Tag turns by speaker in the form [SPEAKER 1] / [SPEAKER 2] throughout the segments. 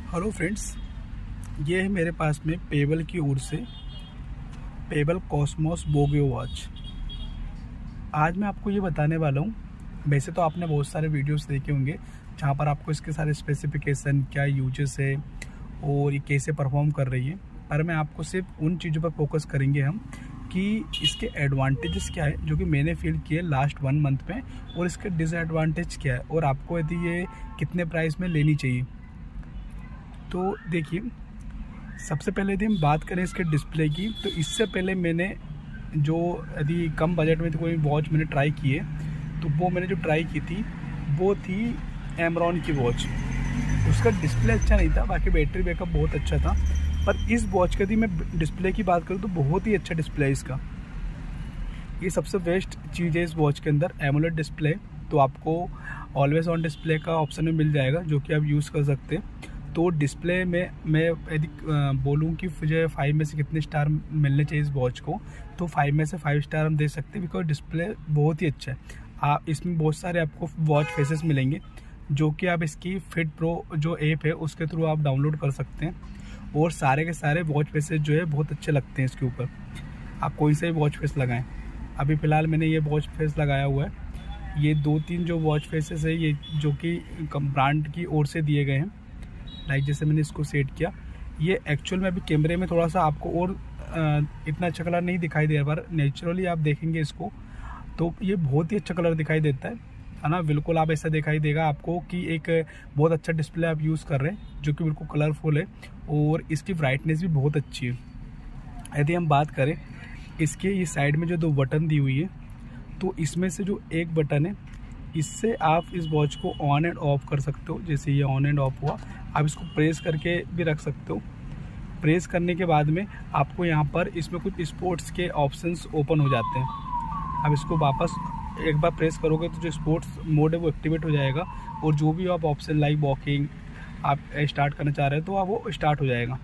[SPEAKER 1] Hello friends, ये है मेरे पास में पेबल की ओर से पेबल कॉस्मोस बोगो वॉच। आज मैं आपको ये बताने वाला हूँ। वैसे तो आपने बहुत सारे वीडियोस देखे होंगे जहाँ पर आपको इसके सारे स्पेसिफिकेशन, क्या यूजेस है और ये कैसे परफॉर्म कर रही है, पर मैं आपको सिर्फ उन चीज़ों पर फोकस करेंगे हम कि इसके एडवांटेजेस क्या है जो कि मैंने फील किए लास्ट 1 मंथ में, और इसके डिसएडवांटेज क्या है और आपको यदि ये कितने प्राइस में लेनी चाहिए। तो देखिए, सबसे पहले यदि हम बात करें इसके डिस्प्ले की, तो इससे पहले मैंने जो यदि कम बजट में तो कोई वॉच मैंने ट्राई की है, तो वो मैंने जो ट्राई की थी वो थी एमरॉन की वॉच। उसका डिस्प्ले अच्छा नहीं था, बाकी बैटरी बैकअप बहुत अच्छा था। पर इस वॉच का यदि मैं डिस्प्ले की बात करूँ तो बहुत ही अच्छा डिस्प्ले है इसका। ये सबसे बेस्ट चीज़ है इस वॉच के अंदर, एमोलेड डिस्प्ले। तो आपको ऑलवेज ऑन डिस्प्ले का ऑप्शन में मिल जाएगा जो कि आप यूज़ कर सकते हैं। तो डिस्प्ले में मैं यदि बोलूँ कि मुझे 5 में से कितने स्टार मिलने चाहिए इस वॉच को, तो 5 में से 5 स्टार हम दे सकते हैं, बिकॉज डिस्प्ले बहुत ही अच्छा है। आप इसमें बहुत सारे आपको वॉच फेसेस मिलेंगे जो कि आप इसकी फिट प्रो जो ऐप है उसके थ्रू आप डाउनलोड कर सकते हैं, और सारे के सारे वॉच फेसेस जो है बहुत अच्छे लगते हैं इसके ऊपर। आप कोई से भी वॉच फेस लगाएं। अभी फ़िलहाल मैंने ये वॉच फेस लगाया हुआ है। ये 2-3 जो वॉच फेसेस है ये जो कि ब्रांड की ओर से दिए गए हैं। लाइक जैसे मैंने इसको सेट किया, ये एक्चुअल में अभी कैमरे में थोड़ा सा आपको और इतना अच्छा कलर नहीं दिखाई दे रहा, पर नेचुरली आप देखेंगे इसको तो ये बहुत ही अच्छा कलर दिखाई देता है ना। बिल्कुल आप ऐसा दिखाई देगा आपको कि एक बहुत अच्छा डिस्प्ले आप यूज़ कर रहे हैं जो कि बिल्कुल कलरफुल है, और इसकी ब्राइटनेस भी बहुत अच्छी है। यदि हम बात करें इसके ये साइड में जो 2 बटन दी हुई है, तो इसमें से जो एक बटन है इससे आप इस वॉच को ऑन एंड ऑफ कर सकते हो। जैसे ये ऑन एंड ऑफ हुआ, आप इसको प्रेस करके भी रख सकते हो। प्रेस करने के बाद में आपको यहाँ पर इसमें कुछ स्पोर्ट्स के ऑप्शंस ओपन हो जाते हैं। आप इसको वापस एक बार प्रेस करोगे तो जो स्पोर्ट्स मोड है वो एक्टिवेट हो जाएगा, और जो भी आप ऑप्शन लाइक वॉकिंग आप स्टार्ट करना चाह रहे हो तो आप वो स्टार्ट हो जाएगा।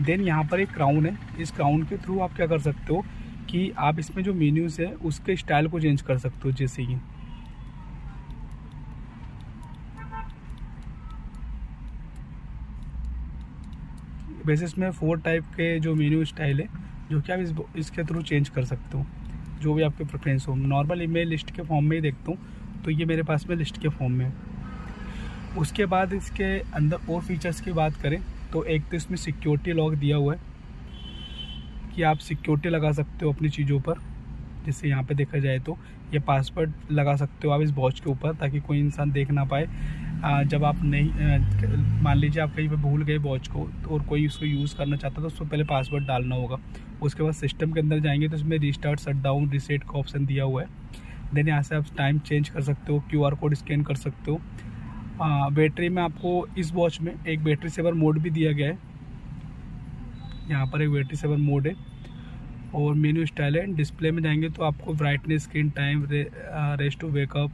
[SPEAKER 1] देन यहाँ पर एक क्राउन है, इस क्राउन के थ्रू आप क्या कर सकते हो कि आप इसमें जो मेन्यूज़ है उसके स्टाइल को चेंज कर सकते हो। जैसे कि वैसे इसमें 4 टाइप के जो मेन्यू स्टाइल है जो कि आप इसके थ्रू चेंज कर सकते हो, जो भी आपके प्रेफरेंस हो। नॉर्मली मैं लिस्ट के फॉर्म में ही देखता हूँ, तो ये मेरे पास में लिस्ट के फॉर्म में है। उसके बाद इसके अंदर और फीचर्स की बात करें तो एक तो इसमें सिक्योरिटी लॉक दिया हुआ है कि आप सिक्योरिटी लगा सकते हो अपनी चीज़ों पर। जैसे यहाँ पे देखा जाए तो ये पासवर्ड लगा सकते हो आप इस वॉच के ऊपर, ताकि कोई इंसान देख ना पाए। जब आप नहीं मान लीजिए आप कहीं पे भूल गए वॉच को और कोई उसको यूज़ करना चाहता तो उसको पहले पासवर्ड डालना होगा। उसके बाद सिस्टम के अंदर जाएंगे तो इसमें रिस्टार्ट, शट डाउन, रीसेट का ऑप्शन दिया हुआ है। देन यहाँ से आप टाइम चेंज कर सकते हो, QR कोड स्कैन कर सकते हो। बैटरी में आपको इस वॉच में एक बैटरी सेवर मोड भी दिया गया है। यहाँ पर एक बैटरी सेवर मोड है, और मेन्यू स्टाइल है। डिस्प्ले में जाएंगे तो आपको brightness, screen time, raise to wake up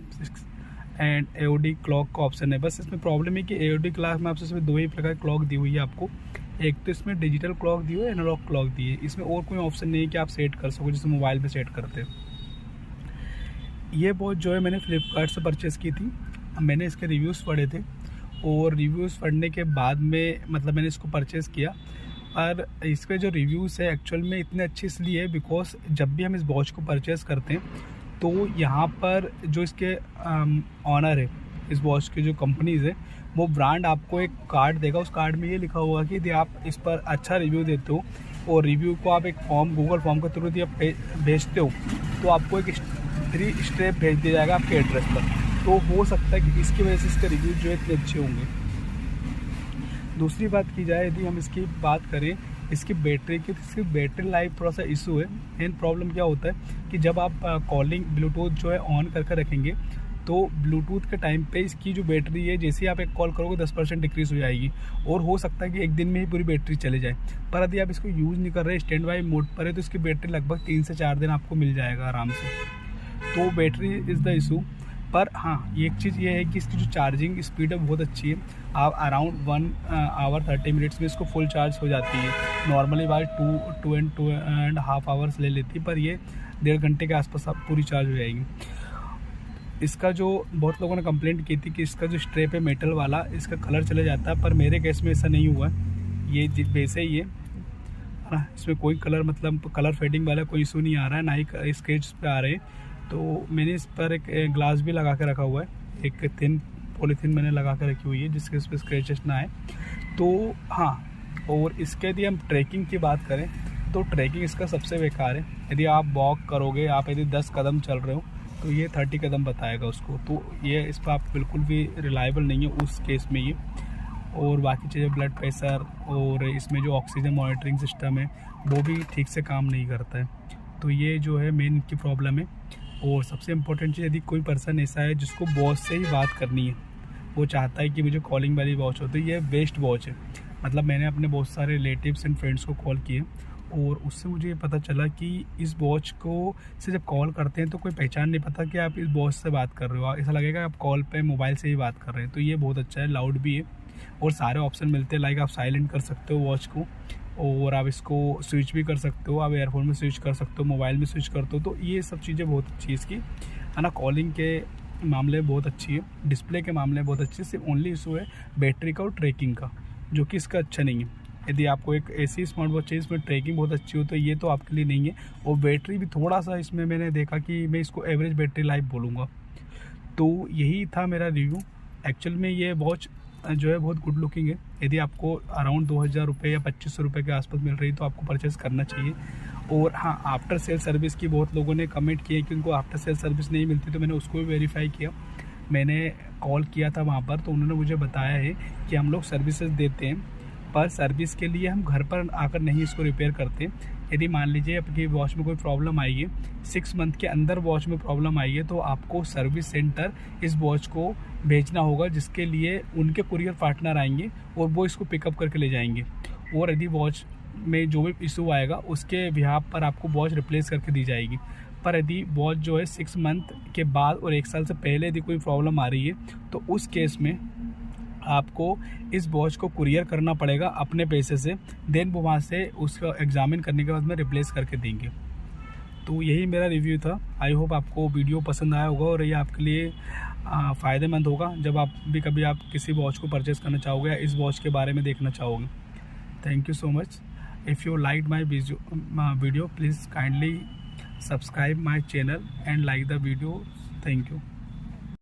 [SPEAKER 1] and AOD clock का ऑप्शन है। बस इसमें प्रॉब्लम है कि AOD क्लॉक में आपसे सिर्फ 2 ही प्रकार की क्लॉक दी हुई है आपको। एक तो इसमें डिजिटल क्लॉक दी हुई है, एनालॉग क्लॉक दी है। इसमें और कोई ऑप्शन नहीं है कि आप सेट कर सको जैसे मोबाइल पे सेट करते हैं। ये वॉच जो है मैंने फ्लिपकार्ट से परचेज़ की थी। मैंने इसके रिव्यूज़ पढ़े थे, और रिव्यूज़ पढ़ने के बाद में मतलब मैंने इसको परचेज़ किया। और इसके जो रिव्यूज़ है एक्चुअल में इतने अच्छे इसलिए है बिकॉज जब भी हम इस वॉच को परचेज़ करते हैं तो यहाँ पर जो इसके ऑनर है, इस वॉच की जो कंपनीज़ है, वो ब्रांड आपको एक कार्ड देगा। उस कार्ड में ये लिखा होगा कि यदि आप इस पर अच्छा रिव्यू देते हो और रिव्यू को आप एक फॉर्म, गूगल फॉर्म के थ्रू यदि आप भेजते हो तो आपको एक 3 स्टेप भेज दिया जाएगा आपके एड्रेस पर। तो हो सकता है कि इसकी वजह से इसके रिव्यू जो है इतने अच्छे होंगे। दूसरी बात की जाए यदि हम इसकी बात करें इसकी बैटरी की, तो इसकी बैटरी लाइफ थोड़ा सा इशू है। मेन प्रॉब्लम क्या होता है कि जब आप कॉलिंग ब्लूटूथ जो है ऑन करके रखेंगे तो ब्लूटूथ के टाइम पे इसकी जो बैटरी है, जैसे ही आप एक कॉल करोगे 10% डिक्रीज़ हो जाएगी, और हो सकता है कि एक दिन में ही पूरी बैटरी चले जाए। पर यदि आप इसको यूज़ नहीं कर रहे, स्टैंड बाई मोड पर है, तो इसकी बैटरी लगभग 3 से 4 दिन आपको मिल जाएगा आराम से। तो बैटरी इज़ द इशू। पर हाँ, एक चीज़ ये है कि इसकी जो चार्जिंग स्पीड है बहुत अच्छी है। आप अराउंड 1 आवर 30 मिनट्स में इसको फुल चार्ज हो जाती है। Normally by 2 and half hours ले लेती है, पर ये 1.5 घंटे के आसपास आप पूरी चार्ज हो जाएगी। इसका जो बहुत लोगों ने कंप्लेंट की थी कि इसका जो स्ट्रेप है मेटल वाला, इसका कलर चले जाता है, पर मेरे केस में ऐसा नहीं हुआ है। ये वैसे ही है ना, इसमें कोई कलर मतलब कलर फेडिंग वाला कोई इशू नहीं आ रहा है, ना ही स्केच पे आ रहे हैं। तो मैंने इस पर एक ग्लास भी लगा के रखा हुआ है, एक थिन पॉलीथीन मैंने लगा के रखी हुई है जिसके इस पर स्क्रैचेस ना आए। तो हाँ, और इसके यदि हम ट्रैकिंग की बात करें तो ट्रैकिंग इसका सबसे बेकार है। यदि आप वॉक करोगे, आप यदि 10 कदम चल रहे हो तो ये 30 कदम बताएगा उसको, तो ये इस पर आप बिल्कुल भी रिलायबल नहीं है उस केस में ये। और बाकी चीज़ें ब्लड प्रेशर और इसमें जो ऑक्सीजन मॉनिटरिंग सिस्टम है वो भी ठीक से काम नहीं करता है। तो ये जो है मेन इनकी प्रॉब्लम है। और सबसे इम्पोर्टेंट चीज़, यदि कोई पर्सन ऐसा है जिसको वॉच से ही बात करनी है, वो चाहता है कि मुझे कॉलिंग वाली वॉच हो, तो ये वेस्ट वॉच है। मतलब मैंने अपने बहुत सारे रिलेटिव्स एंड फ्रेंड्स को कॉल किए और उससे मुझे ये पता चला कि इस वॉच को से जब कॉल करते हैं तो कोई पहचान नहीं पाता कि आप इस वॉच से बात कर रहे हो, ऐसा लगेगा आप कॉल पे मोबाइल से ही बात कर रहे हैं। तो ये बहुत अच्छा है, लाउड भी है और सारे ऑप्शन मिलते हैं। लाइक आप साइलेंट कर सकते हो वॉच को, और आप इसको स्विच भी कर सकते हो, आप एयरफोन में स्विच कर सकते हो, मोबाइल में स्विच करते हो। तो ये सब चीज़ें बहुत अच्छी है इसकी, है ना। कॉलिंग के मामले बहुत अच्छी है, डिस्प्ले के मामले बहुत अच्छी है। सिर्फ ओनली इशू है बैटरी का और ट्रैकिंग का, जो कि इसका अच्छा नहीं है। यदि आपको एक ऐसी स्मार्ट वॉच चाहिए इसमें ट्रैकिंग बहुत अच्छी हो तो ये तो आपके लिए नहीं है। और बैटरी भी थोड़ा सा इसमें मैंने देखा कि मैं इसको एवरेज बैटरी लाइफ बोलूँगा। तो यही था मेरा रिव्यू। एक्चुअल में ये वॉच जो है बहुत गुड लुकिंग है। यदि आपको अराउंड 2000 रुपये या 2500 रुपये के आसपास मिल रही है तो आपको परचेज़ करना चाहिए। और हाँ, आफ्टर सेल सर्विस की बहुत लोगों ने कमेंट किए कि उनको आफ्टर सेल सर्विस नहीं मिलती, तो मैंने उसको भी वेरीफाई किया। मैंने कॉल किया था वहाँ पर, तो उन्होंने मुझे बताया है कि हम लोग सर्विसेज देते हैं, पर सर्विस के लिए हम घर पर आकर नहीं इसको रिपेयर करते। यदि मान लीजिए आपकी वॉच में कोई प्रॉब्लम आई है, 6 मंथ के अंदर वॉच में प्रॉब्लम आई है, तो आपको सर्विस सेंटर इस वॉच को भेजना होगा, जिसके लिए उनके कुरियर पार्टनर आएंगे और वो इसको पिकअप करके ले जाएंगे। और यदि वॉच में जो भी इशू आएगा उसके बिहाफ पर आपको वॉच रिप्लेस करके दी जाएगी। पर यदि वॉच जो है 6 मंथ के बाद और 1 साल से पहले यदि कोई प्रॉब्लम आ रही है तो उस केस में आपको इस वॉच को कुरियर करना पड़ेगा अपने पैसे से। देन वो वहाँ से उसका एग्जामिन करने के बाद में रिप्लेस करके देंगे। तो यही मेरा रिव्यू था। आई होप आपको वीडियो पसंद आया होगा और ये आपके लिए फ़ायदेमंद होगा जब आप भी कभी आप किसी वॉच को परचेज़ करना चाहोगे या इस वॉच के बारे में देखना चाहोगे। Thank you so much. If you like my video please kindly subscribe my channel and like the video. Thank you.